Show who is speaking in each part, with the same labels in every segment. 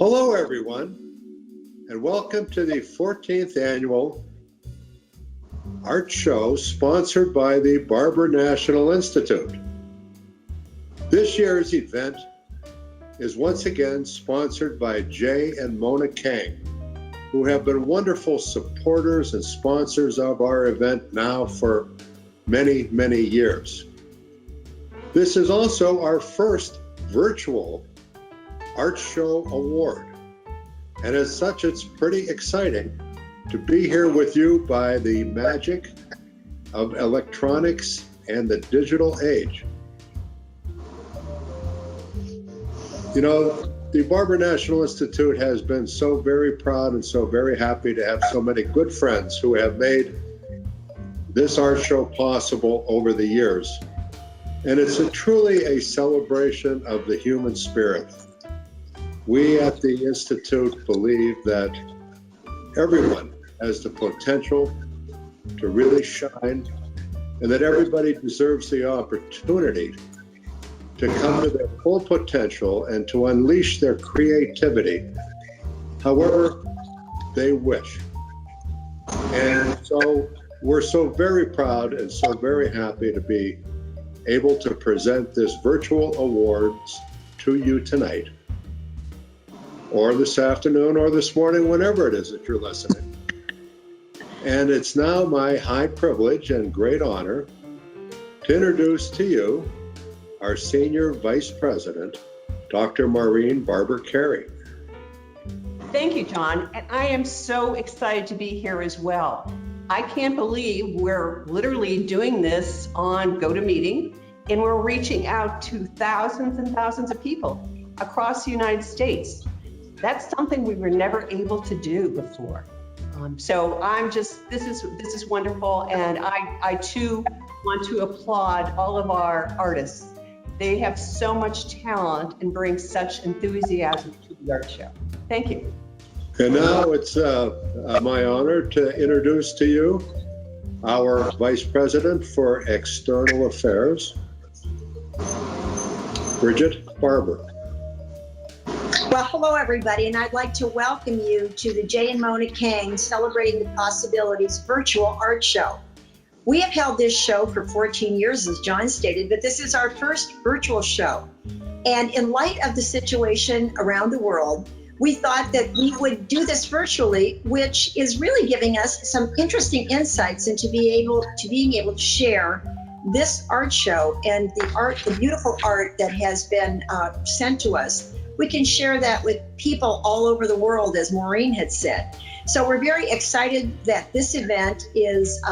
Speaker 1: Hello, everyone, and welcome to the 14th annual art show sponsored by the Barber National Institute. This year's event is once again sponsored by Jay and Mona Kang, who have been wonderful supporters and sponsors of our event now for many, many years. This is also our first virtual art show award, and as such, it's pretty exciting to be here with you by the magic of electronics and the digital age. You know, the Barber National Institute has been so very proud and so very happy to have so many good friends who have made this art show possible over the years. And it's truly a celebration of the human spirit. We at the Institute believe that everyone has the potential to really shine, and that everybody deserves the opportunity to come to their full potential and to unleash their creativity however they wish. And so we're so very proud and so very happy to be able to present this virtual awards to you tonight, or this afternoon, or this morning, whenever it is that you're listening. And it's now my high privilege and great honor to introduce to you our Senior Vice President, Dr. Maureen Barber-Carey.
Speaker 2: Thank you, John. And I am so excited to be here as well. I can't believe we're literally doing this on GoToMeeting, and we're reaching out to thousands and thousands of people across the United States. That's something we were never able to do before. So this is wonderful. And I too want to applaud all of our artists. They have so much talent and bring such enthusiasm to the art show. Thank you.
Speaker 1: And now it's my honor to introduce to you our Vice President for External Affairs, Bridget Barber.
Speaker 3: Well, hello, everybody, and I'd like to welcome you to the Jay and Mona Kang Celebrating the Possibilities virtual art show. We have held this show for 14 years, as John stated, but this is our first virtual show. And in light of the situation around the world, we thought that we would do this virtually, which is really giving us some interesting insights into being able to share this art show and the beautiful art that has been sent to us. We can share that with people all over the world, as Maureen had said. So we're very excited that this event is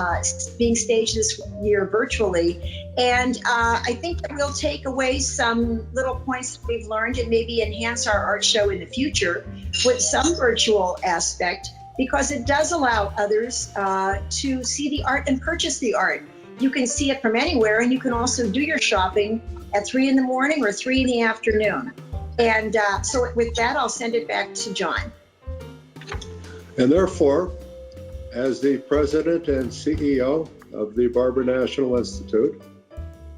Speaker 3: being staged this year virtually. And I think that we'll take away some little points that we've learned and maybe enhance our art show in the future with some virtual aspect, because it does allow others to see the art and purchase the art. You can see it from anywhere, and you can also do your shopping at 3 in the morning or 3 in the afternoon. And so with that, I'll send it back to John.
Speaker 1: And therefore, as the President and CEO of the Barber National Institute,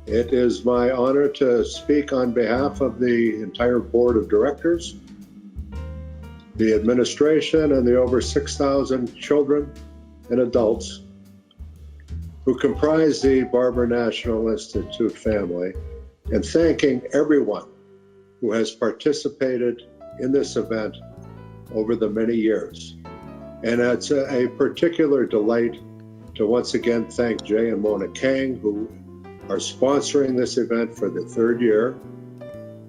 Speaker 1: it is my honor to speak on behalf of the entire Board of Directors, the administration, and the over 6,000 children and adults who comprise the Barber National Institute family, and thanking everyone who has participated in this event over the many years. And it's a particular delight to once again thank Jay and Mona Kang, who are sponsoring this event for the 3rd year,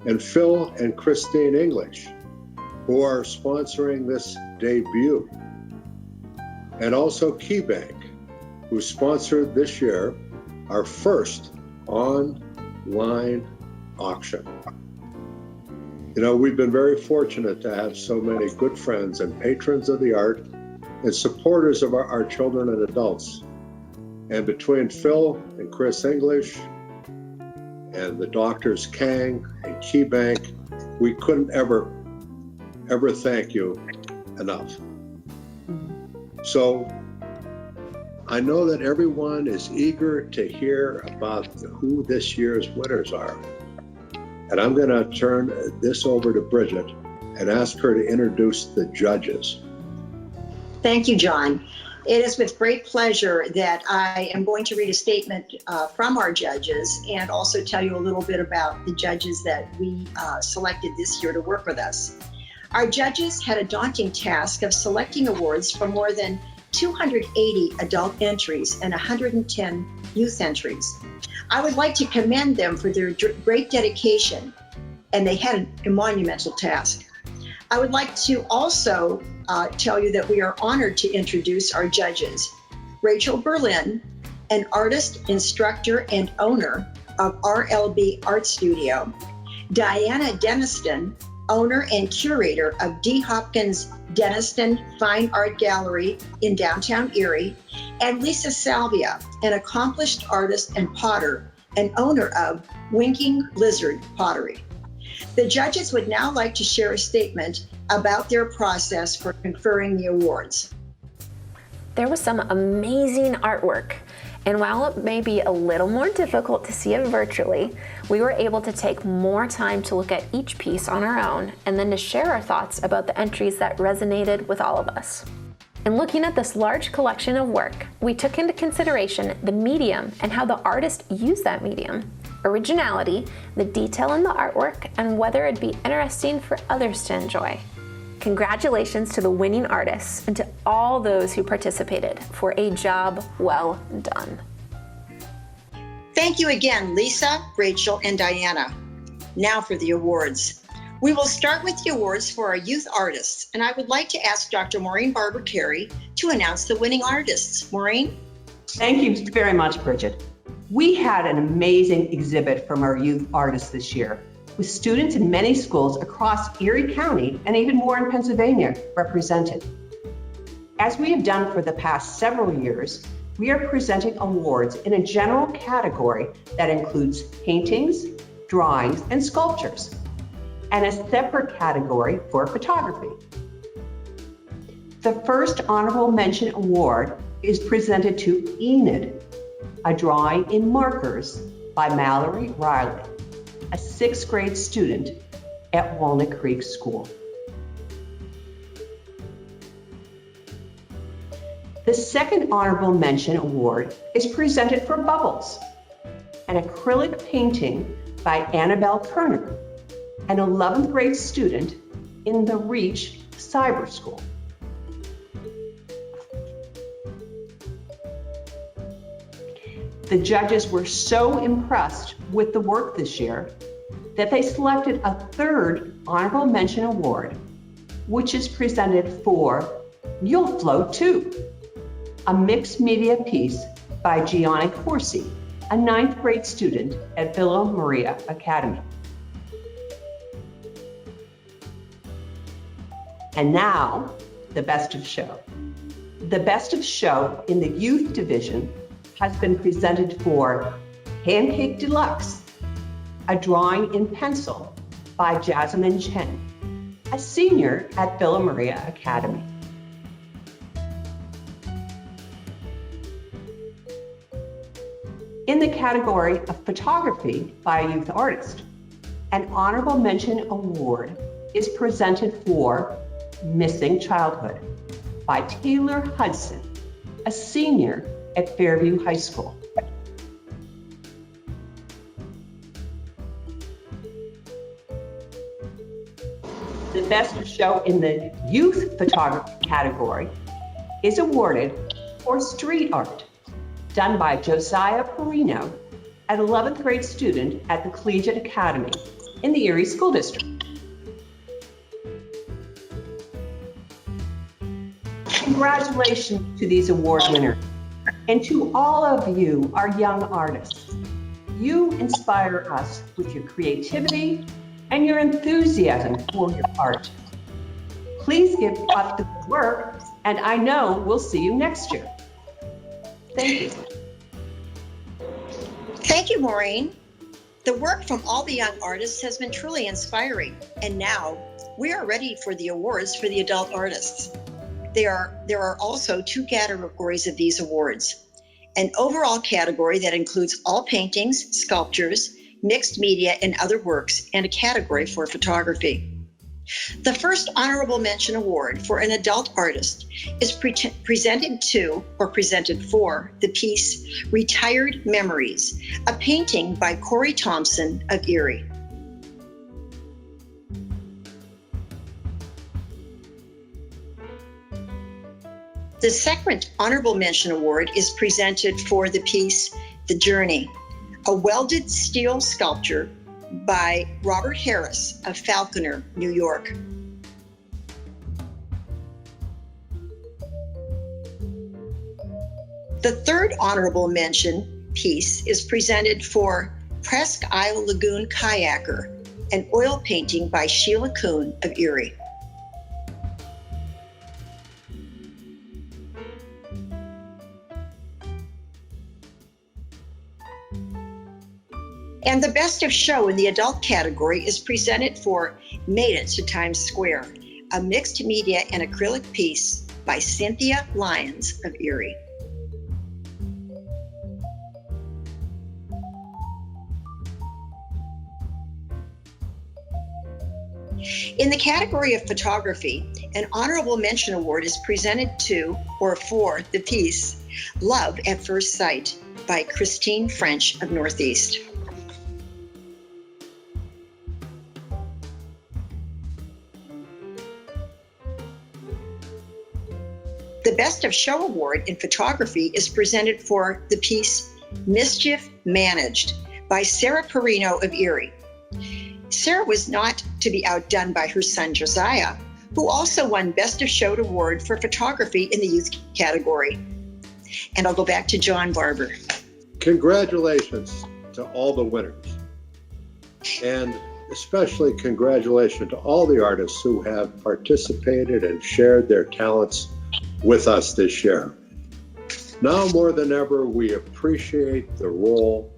Speaker 1: and Phil and Christine English, who are sponsoring this debut, and also KeyBank, who sponsored this year our first online auction. You know, we've been very fortunate to have so many good friends and patrons of the art and supporters of our children and adults. And between Phil and Chris English and the doctors Kang and KeyBank, we couldn't ever thank you enough. So I know that everyone is eager to hear about who this year's winners are. And I'm going to turn this over to Bridget and ask her to introduce the judges.
Speaker 3: Thank you, John. It is with great pleasure that I am going to read a statement from our judges and also tell you a little bit about the judges that we selected this year to work with us. Our judges had a daunting task of selecting awards from more than 280 adult entries and 110 youth entries. I would like to commend them for their great dedication, and they had a monumental task. I would like to also tell you that we are honored to introduce our judges. Rachel Berlin, an artist, instructor, and owner of RLB Art Studio. Diana Deniston, owner and curator of D. Hopkins Deniston Fine Art Gallery in downtown Erie. And Lisa Salvia, an accomplished artist and potter, and owner of Winking Lizard Pottery. The judges would now like to share a statement about their process for conferring the awards.
Speaker 4: There was some amazing artwork, and while it may be a little more difficult to see it virtually, we were able to take more time to look at each piece on our own and then to share our thoughts about the entries that resonated with all of us. In looking at this large collection of work, we took into consideration the medium and how the artist used that medium, originality, the detail in the artwork, and whether it'd be interesting for others to enjoy. Congratulations to the winning artists and to all those who participated for a job well done.
Speaker 3: Thank you again, Lisa, Rachel, and Diana. Now for the awards. We will start with the awards for our youth artists, and I would like to ask Dr. Maureen Barber-Carey to announce the winning artists. Maureen?
Speaker 2: Thank you very much, Bridget. We had an amazing exhibit from our youth artists this year, with students in many schools across Erie County and even more in Pennsylvania represented. As we have done for the past several years, we are presenting awards in a general category that includes paintings, drawings, and sculptures, and a separate category for photography. The first honorable mention award is presented to Enid, a drawing in markers by Mallory Riley, a 6th grade student at Walnut Creek School. The second honorable mention award is presented for Bubbles, an acrylic painting by Annabelle Kerner, an 11th grade student in the Reach Cyber School. The judges were so impressed with the work this year that they selected a third honorable mention award, which is presented for You'll Float Too, a mixed media piece by Gianni Corsi, a 9th grade student at Villa Maria Academy. And now, the best of show. The best of show in the youth division has been presented for Pancake Deluxe, a drawing in pencil by Jasmine Chen, a senior at Villa Maria Academy. In the category of photography by a youth artist, an honorable mention award is presented for Missing Childhood by Taylor Hudson, a senior at Fairview High School. The best of show in the youth photography category is awarded for street art done by Josiah Perino, an 11th grade student at the Collegiate Academy in the Erie School District. Congratulations to these award winners and to all of you, our young artists. You inspire us with your creativity and your enthusiasm for your art. Please give up the good work, and I know we'll see you next year. Thank you.
Speaker 3: Thank you, Maureen. The work from all the young artists has been truly inspiring, and now we are ready for the awards for the adult artists. There are also 2 categories of these awards. An overall category that includes all paintings, sculptures, mixed media, and other works, and a category for photography. The first honorable mention award for an adult artist is presented for the piece Retired Memories, a painting by Corey Thompson of Erie. The second honorable mention award is presented for the piece The Journey, a welded steel sculpture by Robert Harris of Falconer, New York. The third honorable mention piece is presented for Presque Isle Lagoon Kayaker, an oil painting by Sheila Kuhn of Erie. And the best of show in the adult category is presented for Made It to Times Square, a mixed media and acrylic piece by Cynthia Lyons of Erie. In the category of photography, an honorable mention award is presented to or for the piece Love at First Sight by Christine French of Northeast. The Best of Show award in photography is presented for the piece Mischief Managed by Sarah Perino of Erie. Sarah was not to be outdone by her son Josiah, who also won Best of Show award for photography in the youth category. And I'll go back to John Barber.
Speaker 1: Congratulations to all the winners. And especially congratulations to all the artists who have participated and shared their talents with us this year. Now more than ever, we appreciate the role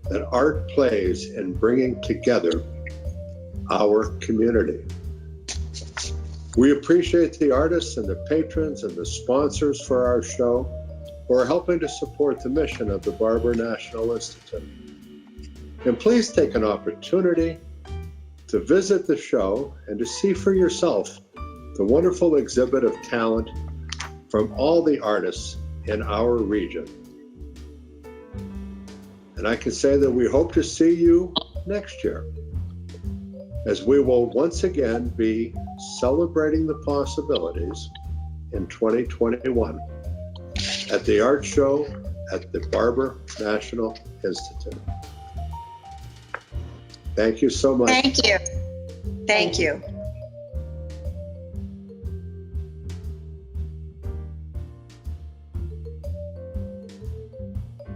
Speaker 1: that art plays in bringing together our community. We appreciate the artists and the patrons and the sponsors for our show who are helping to support the mission of the Barber National Institute. And please take an opportunity to visit the show and to see for yourself the wonderful exhibit of talent from all the artists in our region. And I can say that we hope to see you next year, as we will once again be celebrating the possibilities in 2021 at the art show at the Barber National Institute. Thank you so much.
Speaker 3: Thank you. Thank you.